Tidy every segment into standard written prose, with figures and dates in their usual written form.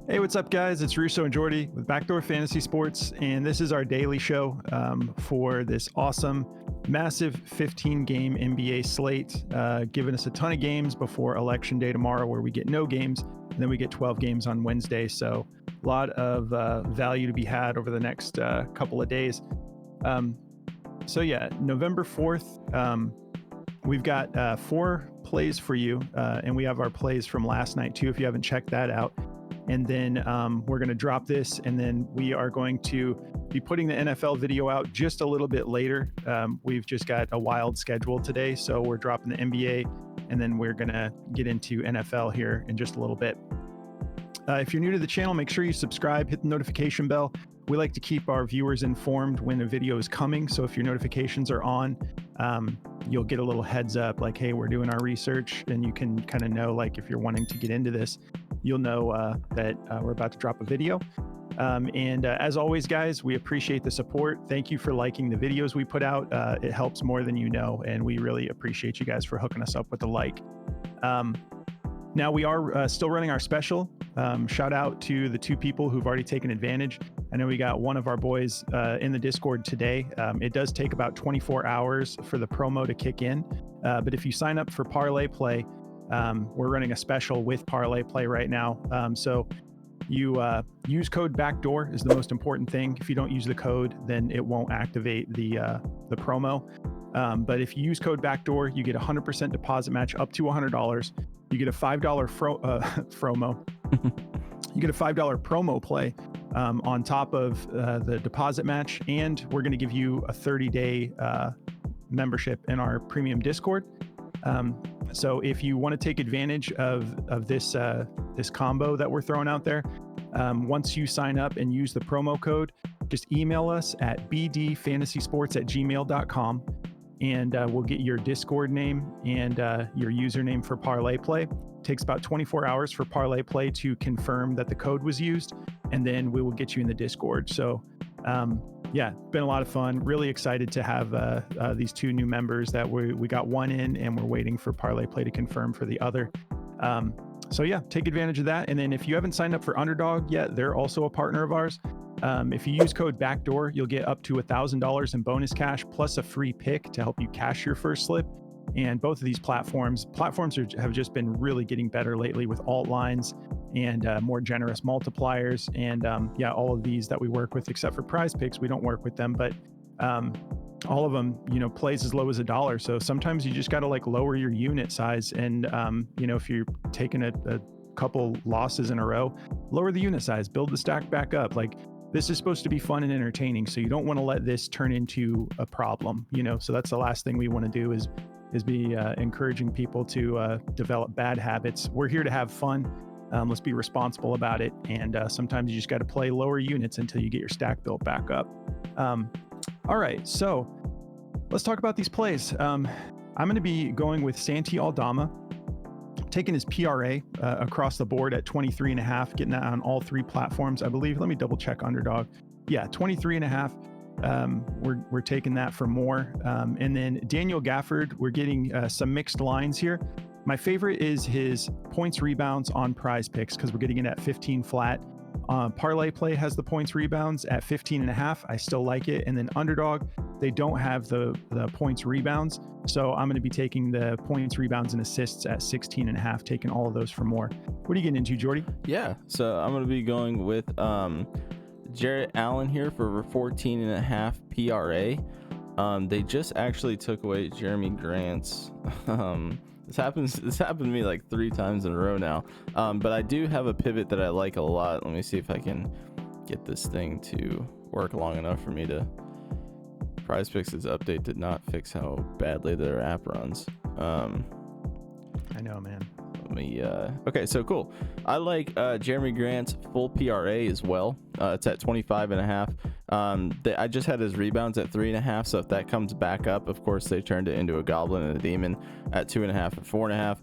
Hey, what's up, guys? It's Russo and Jordy with Backdoor Fantasy Sports, and this is our daily show for this awesome, massive 15-game NBA slate, giving us a ton of games before Election Day tomorrow, where we get no games, and then we get 12 games on Wednesday. So a lot of value to be had over the next couple of days. November 4th, we've got 4 plays for you, and we have our plays from last night, too, if you haven't checked that out. And then we're going to drop this, and then we are going to be putting the NFL video out just a little bit later. We've just got a wild schedule today, so we're dropping the NBA, and then we're going to get into NFL here in just a little bit. If you're new to the channel, make sure you subscribe, hit the notification bell. We like to keep our viewers informed when a video is coming, so if your notifications are on, you'll get a little heads up like, hey, we're doing our research, and you can kind of know, like, if you're wanting to get into this, you'll know that we're about to drop a video. As always, guys, we appreciate the support. Thank you for liking the videos we put out. It helps more than you know, and we really appreciate you guys for hooking us up with the like. Now, we are still running our special. Shout out to the 2 people who've already taken advantage. I know we got one of our boys in the Discord today. It does take about 24 hours for the promo to kick in. But if you sign up for Parlay Play, we're running a special with Parlay Play right now. So you use code Backdoor is the most important thing. If you don't use the code, then it won't activate the promo. But if you use code Backdoor, you get a 100% deposit match up to $100. You get a $5 promo. You get a $5 promo play on top of the deposit match, and we're going to give you a 30-day membership in our premium Discord. So if you want to take advantage of this combo that we're throwing out there, once you sign up and use the promo code, just email us at bdfantasysports@gmail.com, and we'll get your Discord name and your username for Parlay Play. It takes about 24 hours for Parlay Play to confirm that the code was used, and then we will get you in the Discord. So been a lot of fun. Really excited to have these 2 new members that we got one in, and we're waiting for Parlay Play to confirm for the other. Take advantage of that. And then if you haven't signed up for Underdog yet, they're also a partner of ours. If you use code Backdoor, you'll get up to $1,000 in bonus cash plus a free pick to help you cash your first slip. And both of these platforms have just been really getting better lately with alt lines and more generous multipliers. And all of these that we work with, except for Prizepicks, we don't work with them, but all of them, plays as low as $1. So sometimes you just got to lower your unit size. And, if you're taking a couple losses in a row, lower the unit size, build the stack back up. This is supposed to be fun and entertaining. So you don't want to let this turn into a problem, so that's the last thing we want to do is be encouraging people to develop bad habits. We're here to have fun. Let's be responsible about it. And sometimes you just got to play lower units until you get your stack built back up. All right, so let's talk about these plays. I'm going to be going with Santi Aldama, taking his PRA across the board at 23.5, getting that on all 3 platforms, I believe. Let me double check Underdog. Yeah, 23.5. We're taking that for more. And then Daniel Gafford, we're getting some mixed lines here. My favorite is his points rebounds on Prizepicks because we're getting it at 15 flat. Parlay Play has the points rebounds at 15.5. I still like it. And then Underdog, they don't have the points rebounds. So I'm going to be taking the points rebounds and assists at 16.5, taking all of those for more. What are you getting into, Jordy? Yeah, so I'm going to be going with Jarrett Allen here for 14.5 PRA. They just actually took away Jerami Grant's. This happened to me 3 times in a row now. But I do have a pivot that I like a lot. Let me see if I can get this thing to work long enough for me to. Prizepicks' update did not fix how badly their app runs. I know, man. Okay, so cool. I like Jerami Grant's full PRA as well. It's at 25.5. I just had his rebounds at 3.5, so if that comes back up, of course they turned it into a goblin and a demon at 2.5 and 4.5.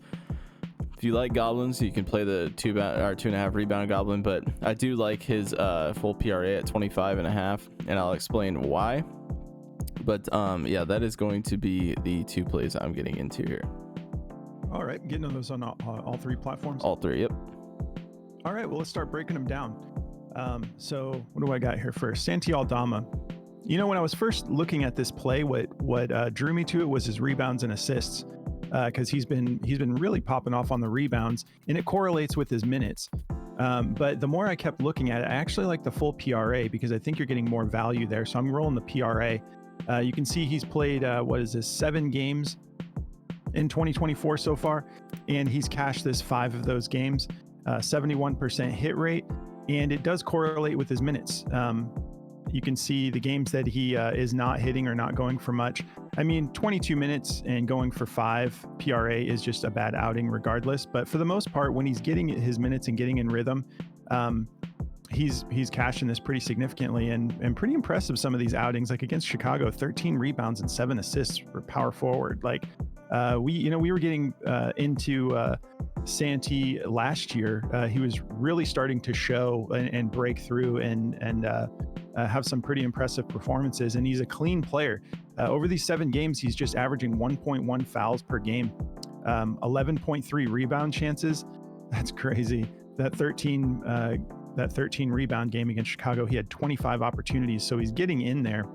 If you like goblins, you can play the 2.5 rebound goblin, but I do like his full PRA at 25.5, and I'll explain why. But that is going to be the 2 plays I'm getting into here. All right, getting those on all 3 platforms. All 3, yep. All right, well, let's start breaking them down. So what do I got here first? Santi Aldama. You know, when I was first looking at this play, what drew me to it was his rebounds and assists, because he's been really popping off on the rebounds, and it correlates with his minutes. But the more I kept looking at it, I actually like the full PRA because I think you're getting more value there. So I'm rolling the PRA. You can see he's played 7 games in 2024 so far, and he's cashed this 5 of those games, 71% hit rate, and it does correlate with his minutes. You can see the games that he is not hitting or not going for much. I mean, 22 minutes and going for 5 PRA is just a bad outing regardless. But for the most part, when he's getting his minutes and getting in rhythm, he's cashing this pretty significantly and pretty impressive. Some of these outings, like against Chicago, 13 rebounds and 7 assists for power forward. Like we were getting into Santi last year. He was really starting to show and break through and have some pretty impressive performances, and he's a clean player. Over these 7 games, he's just averaging 1.1 fouls per game, 11.3 rebound chances. That's crazy. That 13 rebound game against Chicago, he had 25 opportunities, so he's getting in there.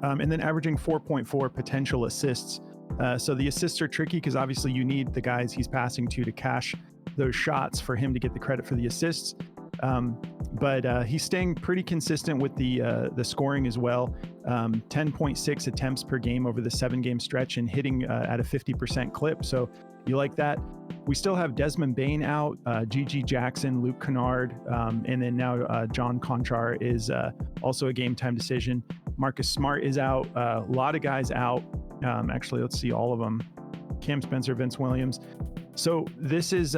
And then averaging 4.4 potential assists. So the assists are tricky because obviously you need the guys he's passing to cash those shots for him to get the credit for the assists. But he's staying pretty consistent with the scoring as well. 10.6 attempts per game over the 7-game stretch and hitting at a 50% clip. So you like that. We still have Desmond Bane out, Gigi Jackson, Luke Kennard, and then now John Conchar is also a game time decision. Marcus Smart is out. A lot of guys out. Actually, let's see all of them. Cam Spencer, Vince Williams. So this is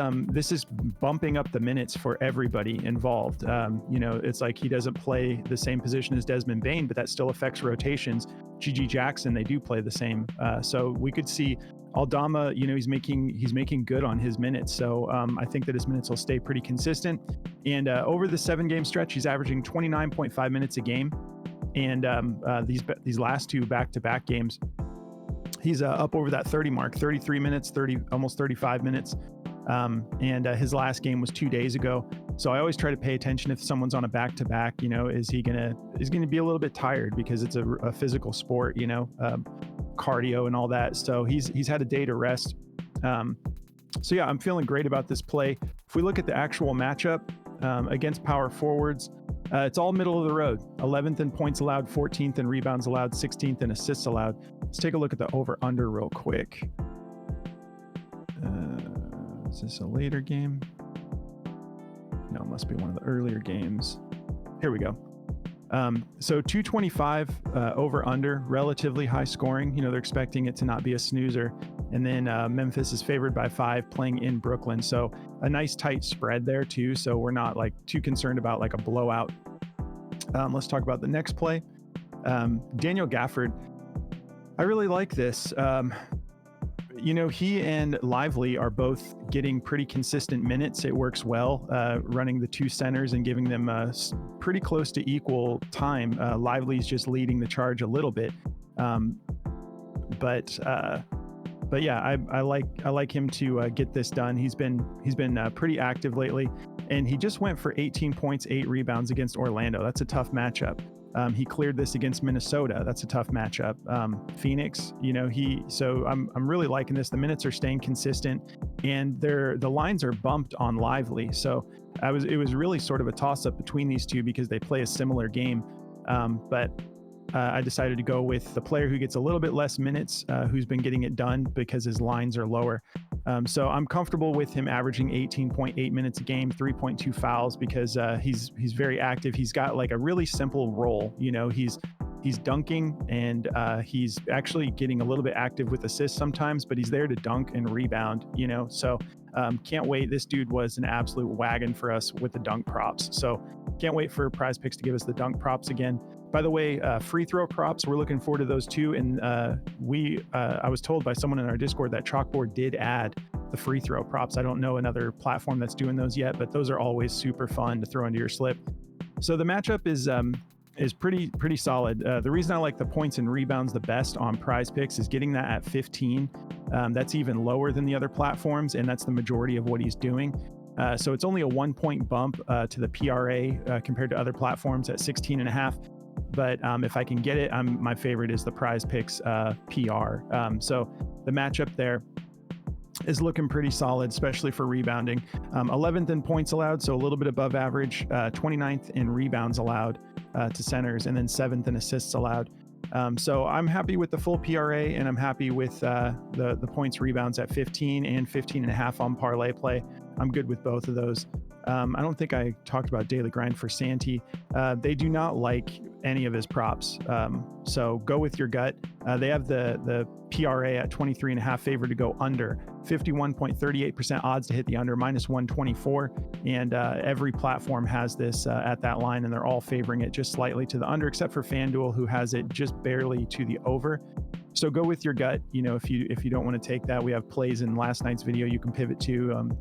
bumping up the minutes for everybody involved. It's like he doesn't play the same position as Desmond Bane, but that still affects rotations. Gigi Jackson, they do play the same. So we could see Aldama, he's making good on his minutes. So I think that his minutes will stay pretty consistent. And over the 7-game stretch, he's averaging 29.5 minutes a game. And these last 2 back-to-back games, he's up over that 30 mark, 33 minutes, almost 35 minutes. And his last game was 2 days ago. So I always try to pay attention if someone's on a back-to-back, is he gonna be a little bit tired because it's a physical sport, cardio and all that. So he's had a day to rest. So yeah, I'm feeling great about this play. If we look at the actual matchup against power forwards, it's all middle of the road. 11th in points allowed, 14th in rebounds allowed, 16th in assists allowed. Let's take a look at the over-under real quick. Is this a later game? No, it must be one of the earlier games. Here we go. So 225 over-under, relatively high scoring. They're expecting it to not be a snoozer. And then Memphis is favored by 5 playing in Brooklyn. So a nice tight spread there too. So we're not like too concerned about like a blowout. Let's talk about the next play. Daniel Gafford. I really like this. He and Lively are both getting pretty consistent minutes. It works well, running the 2 centers and giving them pretty close to equal time. Lively's just leading the charge a little bit. But yeah, I like him to get this done. He's been pretty active lately, and he just went for 18 points, 8 rebounds against Orlando. That's a tough matchup. He cleared this against Minnesota. That's a tough matchup. Phoenix, so I'm really liking this. The minutes are staying consistent, and the lines are bumped on Lively. So it was really sort of a toss up between these two because they play a similar game. But I decided to go with the player who gets a little bit less minutes, who's been getting it done because his lines are lower. So I'm comfortable with him averaging 18.8 minutes a game, 3.2 fouls, because he's very active. He's got like a really simple role. He's dunking, and he's actually getting a little bit active with assists sometimes, but he's there to dunk and rebound, so can't wait. This dude was an absolute wagon for us with the dunk props. So can't wait for Prizepicks to give us the dunk props again. By the way, free throw props, we're looking forward to those too. And I was told by someone in our Discord that Chalkboard did add the free throw props. I don't know another platform that's doing those yet, but those are always super fun to throw into your slip. So the matchup is pretty solid. The reason I like the points and rebounds the best on Prizepicks is getting that at 15. That's even lower than the other platforms, and that's the majority of what he's doing. So it's only a 1 point bump to the PRA compared to other platforms at 16.5. But if I can get it, my favorite is the Prizepicks PR. So the matchup there is looking pretty solid, especially for rebounding. 11th in points allowed, so a little bit above average. 29th in rebounds allowed to centers, and then 7th in assists allowed. So I'm happy with the full PRA, and I'm happy with the points rebounds at 15 and 15.5 on parlay play. I'm good with both of those. I don't think I talked about daily grind for Santi. They do not like any of his props. So go with your gut. They have the PRA at 23.5 favored to go under, 51.38% odds to hit the under, minus 124. And every platform has this at that line, and they're all favoring it just slightly to the under, except for FanDuel, who has it just barely to the over. So go with your gut. If you don't want to take that, we have plays in last night's video you can pivot to.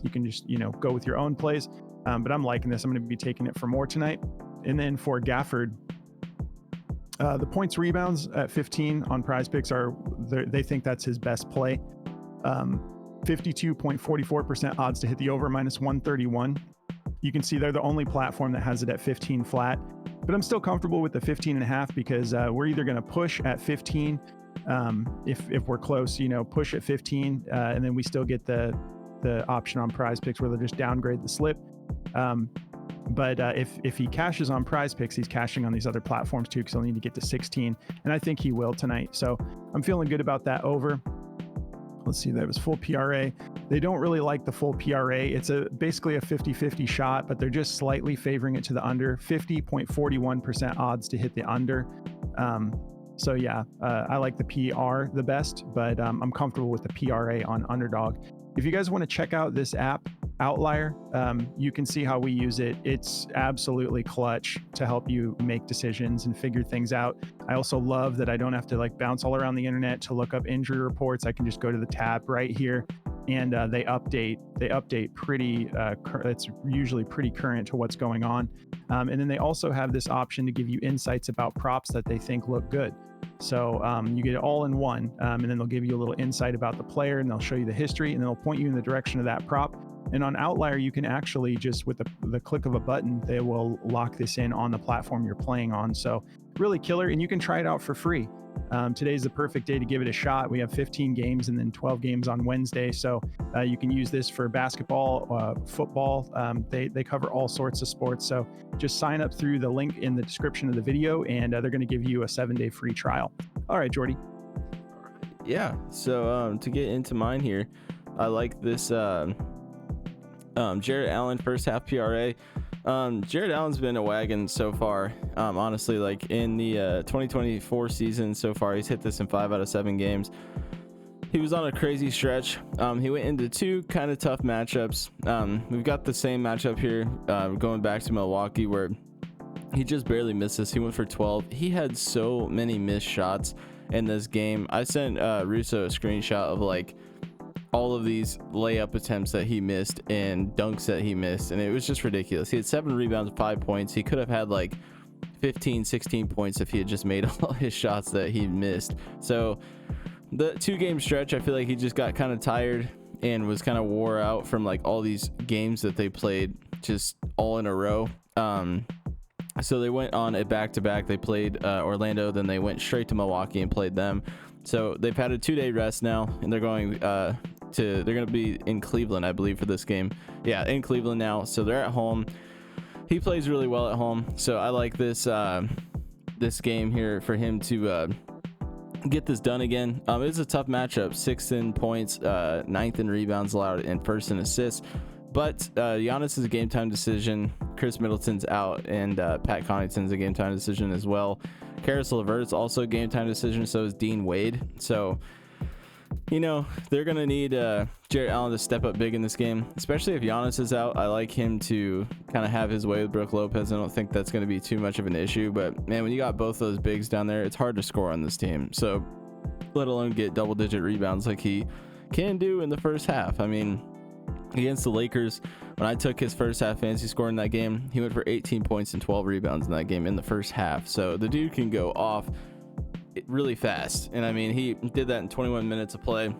You can just go with your own plays. But I'm liking this. I'm going to be taking it for more tonight. And then for Gafford, the points rebounds at 15 on Prizepicks they think that's his best play. 52.44% odds to hit the over, minus 131. You can see they're the only platform that has it at 15 flat, but I'm still comfortable with the 15.5 because we're either going to push at 15 if we're close, push at 15, and then we still get the option on Prizepicks where they'll just downgrade the slip. But if he cashes on Prizepicks, he's cashing on these other platforms too, because he'll need to get to 16, and I think he will tonight. So I'm feeling good about that over. Let's see, that was full PRA. They don't really like the full PRA. It's basically a 50-50 shot, but they're just slightly favoring it to the under, 50.41% odds to hit the under. So yeah, I like the PR the best, but I'm comfortable with the PRA on Underdog. If you guys want to check out this app, Outlier, you can see how we use it. It's absolutely clutch to help you make decisions and figure things out. I also love that I don't have to bounce all around the internet to look up injury reports. I can just go to the tab right here, and they update pretty, it's usually pretty current to what's going on. And then they also have this option to give you insights about props that they think look good. So you get it all in one, and then they'll give you a little insight about the player, and they'll show you the history, and they'll point you in the direction of that prop. And on Outlier, you can actually just with the click of a button, they will lock this in on the platform you're playing on. So really killer, and you can try it out for free. Today's the perfect day to give it a shot. We have 15 games and then 12 games on Wednesday. So you can use this for basketball, football. They cover all sorts of sports. So just sign up through the link in the description of the video, and they're going to give you a 7-day free trial. All right, Jordy. Yeah. So to get into mine here, I like this Jarrett Allen first half PRA. Jarrett Allen's been a wagon so far. Honestly, in the 2024 season so far, he's hit this in 5 out of 7 games. He was on a crazy stretch. He went into 2 kind of tough matchups. We've got the same matchup here going back to Milwaukee, where he just barely misses. He went for 12. He had so many missed shots in this game. I sent Russo a screenshot of all of these layup attempts that he missed and dunks that he missed, and it was just ridiculous. He had 7 rebounds, 5 points. He could have had 15, 16 points if he had just made all his shots that he missed. So the 2-game stretch, I feel like he just got kind of tired and was kind of wore out from all these games that they played just all in a row. So they went on a back-to-back. They played Orlando, then they went straight to Milwaukee and played them. So they've had a 2-day rest now, and they're going they're going to be in Cleveland, I believe, for this game. Yeah, in Cleveland now. So they're at home. He plays really well at home. So I like this this game here for him to get this done again. It's a tough matchup. 6th in points, 9th in rebounds allowed, and 1st in assists. But Giannis is a game time decision. Chris Middleton's out, and Pat Connaughton's a game time decision as well. Karis LeVert's also a game time decision. So is Dean Wade. So they're going to need Jarrett Allen to step up big in this game, especially if Giannis is out. I like him to kind of have his way with Brook Lopez. I don't think that's going to be too much of an issue, but man, when you got both those bigs down there, it's hard to score on this team. So let alone get double-digit rebounds like he can do in the first half. I mean, against the Lakers, when I took his first half fantasy score in that game, he went for 18 points and 12 rebounds in that game in the first half. So the dude can go off really fast, and I mean, he did that in 21 minutes of play.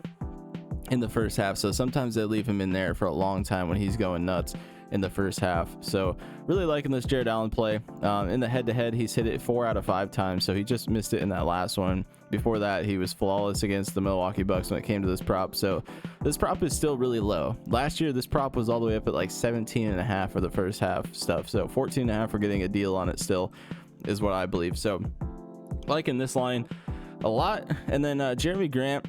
in the first half. So sometimes they leave him in there for a long time when he's going nuts in the first half. So really liking this Jarrett Allen play. In the head-to-head, he's hit it 4 out of 5 times, so he just missed it in that last one. Before that, he was flawless against the Milwaukee Bucks when it came to this prop. So this prop is still really low. Last year, this prop was all the way up at like 17.5 for the first half stuff. So 14.5 for getting a deal on it still is what I believe. So liking this line a lot. And then Jerami Grant,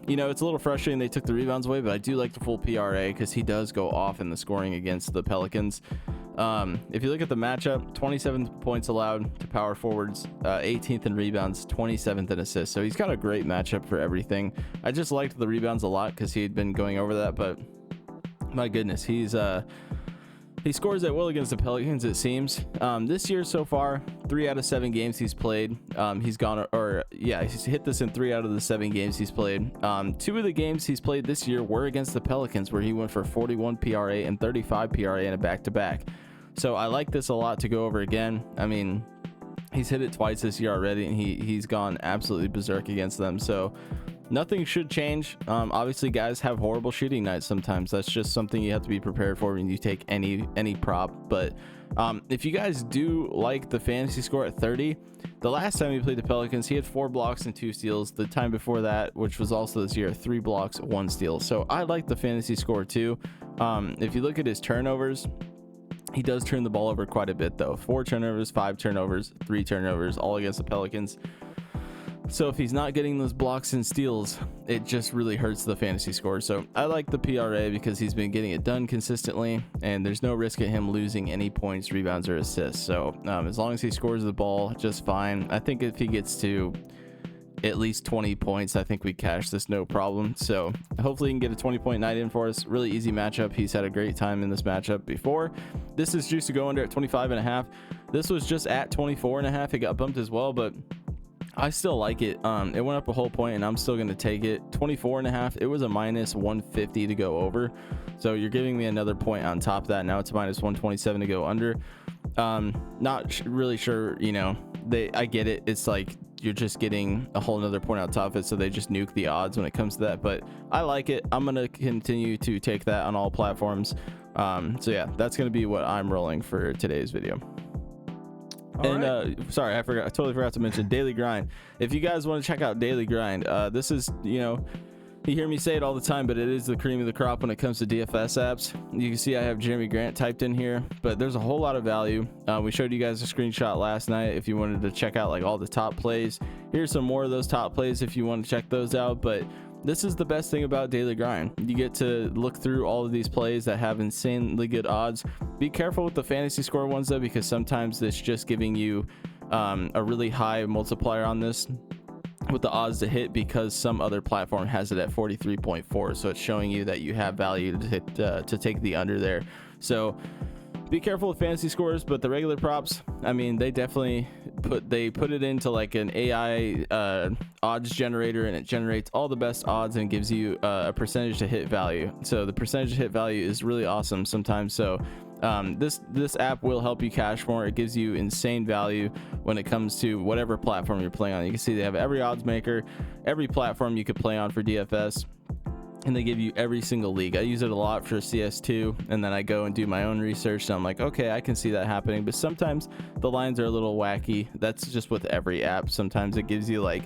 you know, it's a little frustrating they took the rebounds away, but I do like the full PRA because he does go off in the scoring against the Pelicans. If you look at the matchup, 27 points allowed to power forwards, 18th in rebounds, 27th in assists. So he's got a great matchup for everything. I just liked the rebounds a lot because he had been going over that, but my goodness, he scores at will against the Pelicans, it seems. This year so far, 3 out of 7 games he's played, he's hit this in 3 out of the 7 games he's played. 2 of the games he's played this year were against the Pelicans, where he went for 41 PRA and 35 PRA in a back-to-back. So I like this a lot to go over again. I mean, he's hit it twice this year already, and he's gone absolutely berserk against them. So nothing should change. Obviously, guys have horrible shooting nights sometimes. That's just something you have to be prepared for when you take any prop. But if you guys do like the fantasy score at 30, the last time he played the Pelicans, he had 4 blocks and 2 steals. The time before that, which was also this year, 3 blocks, 1 steal. So I like the fantasy score too. If you look at his turnovers, he does turn the ball over quite a bit though. 4 turnovers, 5 turnovers, 3 turnovers, all against the Pelicans. So if he's not getting those blocks and steals, it just really hurts the fantasy score. So I like the PRA because he's been getting it done consistently, and there's no risk of him losing any points, rebounds, or assists. So as long as he scores the ball just fine. I think if he gets to at least 20 points, I think we cash this no problem. So hopefully he can get a 20-point night in for us. Really easy matchup. He's had a great time in this matchup before. This is juice to go under at 25.5. This was just at 24.5. It got bumped as well, but I still like it. It went up a whole point, and I'm still going to take it. 24.5. It was a minus 150 to go over, so you're giving me another point on top of that. Now it's minus 127 to go under. Not really sure, you know, I get it. It's like you're just getting a whole nother point on top of it, so they just nuke the odds when it comes to that. But I like it. I'm gonna continue to take that on all platforms. So yeah, that's gonna be what I'm rolling for today's video. Sorry, I totally forgot to mention Daily Grind. If you guys want to check out Daily Grind, this is, you know, you hear me say it all the time, but it is the cream of the crop when it comes to DFS apps. You can see I have Jerami Grant typed in here, but there's a whole lot of value. We showed you guys a screenshot last night if you wanted to check out like all the top plays. Here's some more of those top plays if you want to check those out. But this is the best thing about Daily Grind. You get to look through all of these plays that have insanely good odds. Be careful with the fantasy score ones though, because sometimes it's just giving you a really high multiplier on this with the odds to hit, because some other platform has it at 43.4, so it's showing you that you have value to take the under there. So be careful with fantasy scores. But the regular props, I mean, they definitely put it into like an AI odds generator, and it generates all the best odds and gives you a percentage to hit value. So the percentage to hit value is really awesome sometimes. So this app will help you cash more. It gives you insane value when it comes to whatever platform you're playing on. You can see they have every odds maker, every platform you could play on for DFS, and they give you every single league. I use it a lot for CS2, and then I go and do my own research, and I'm like, okay, I can see that happening. But sometimes the lines are a little wacky. That's just with every app. Sometimes it gives you like,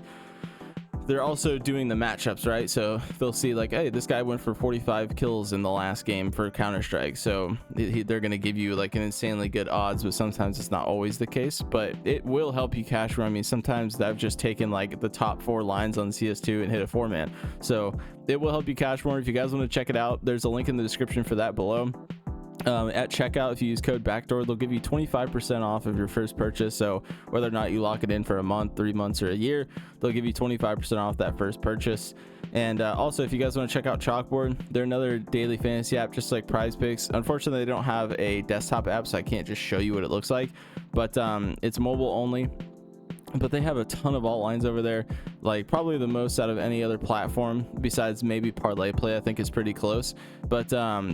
they're also doing the matchups, right? So they'll see like, hey, this guy went for 45 kills in the last game for Counter-Strike, so they're going to give you like an insanely good odds. But sometimes it's not always the case, but it will help you cash run. I mean, sometimes I've just taken like the top 4 lines on CS2 and hit a 4-man, so it will help you cash more. If you guys want to check it out, there's a link in the description for that below. At checkout, if you use code Backdoor, they'll give you 25% off of your first purchase. So whether or not you lock it in for a month, 3 months, or a year, they'll give you 25% off that first purchase. And also, if you guys want to check out Chalkboard, they're another daily fantasy app just like Prizepicks. Unfortunately, they don't have a desktop app, so I can't just show you what it looks like, but it's mobile only. but they have a ton of alt lines over there, like probably the most out of any other platform besides maybe Parlay Play. I think is pretty close, but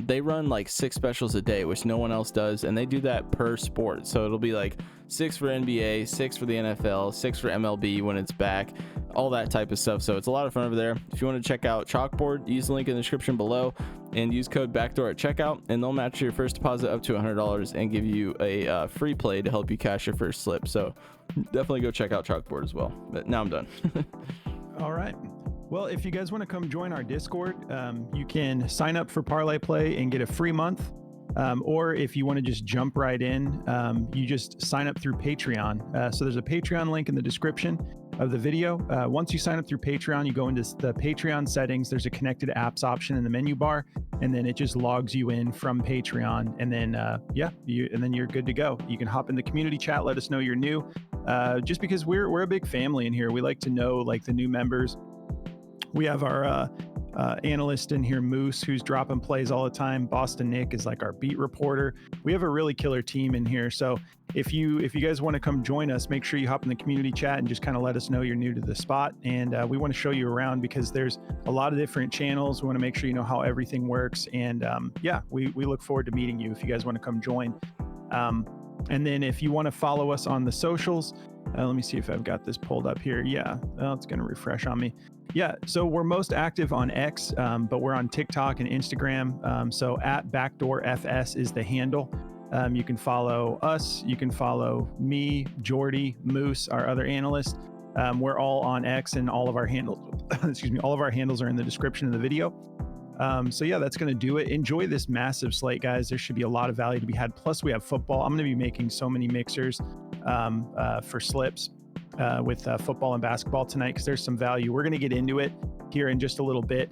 they run like 6 specials a day, which no one else does, and they do that per sport. So it'll be like 6 for NBA, 6 for the NFL, 6 for MLB when it's back, all that type of stuff. So it's a lot of fun over there. If you want to check out Chalkboard, use the link in the description below and use code Backdoor at checkout, and they'll match your first deposit up to $100 and give you a free play to help you cash your first slip. So definitely go check out Chalkboard as well. But now I'm done. All right. Well, if you guys want to come join our Discord, you can sign up for Parlay Play and get a free month. Or if you want to just jump right in, you just sign up through Patreon. So there's a Patreon link in the description of the video. Once you sign up through Patreon, you go into the Patreon settings. There's a connected apps option in the menu bar, and then it just logs you in from Patreon. And then, and then you're good to go. You can hop in the community chat, let us know you're new. Just because we're a big family in here. We like to know like the new members. We have our analyst in here, Moose, who's dropping plays all the time. Boston Nick is like our beat reporter. We have a really killer team in here. So if you guys want to come join us, make sure you hop in the community chat and just kind of let us know you're new to the spot. And we want to show you around because there's a lot of different channels. We want to make sure you know how everything works. And we look forward to meeting you if you guys want to come join. And then if you want to follow us on the socials, let me see if I've got this pulled up here. Yeah, it's going to refresh on me. Yeah, so we're most active on X, but we're on TikTok and Instagram. So at Backdoor FS is the handle. You can follow us. You can follow me, Jordy, Moose, our other analyst. We're all on X, and all of our handles, all of our handles are in the description of the video. So yeah, that's going to do it. Enjoy this massive slate, guys. There should be a lot of value to be had. Plus, we have football. I'm going to be making so many mixers for slips with football and basketball tonight because there's some value. We're going to get into it here in just a little bit.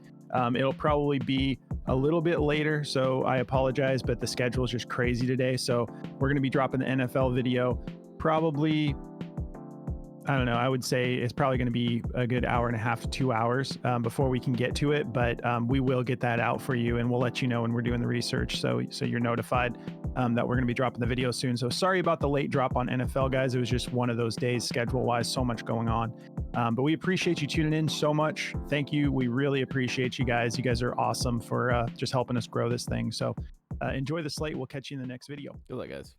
It'll probably be a little bit later, so I apologize, but the schedule is just crazy today. So we're going to be dropping the NFL video probably, I don't know, I would say it's probably going to be a good hour and a half to 2 hours before we can get to it. But we will get that out for you, and we'll let you know when we're doing the research. So you're notified that we're going to be dropping the video soon. So sorry about the late drop on NFL, guys. It was just one of those days schedule-wise, so much going on. But we appreciate you tuning in so much. Thank you. We really appreciate you guys. You guys are awesome for just helping us grow this thing. So enjoy the slate. We'll catch you in the next video. Good luck, guys.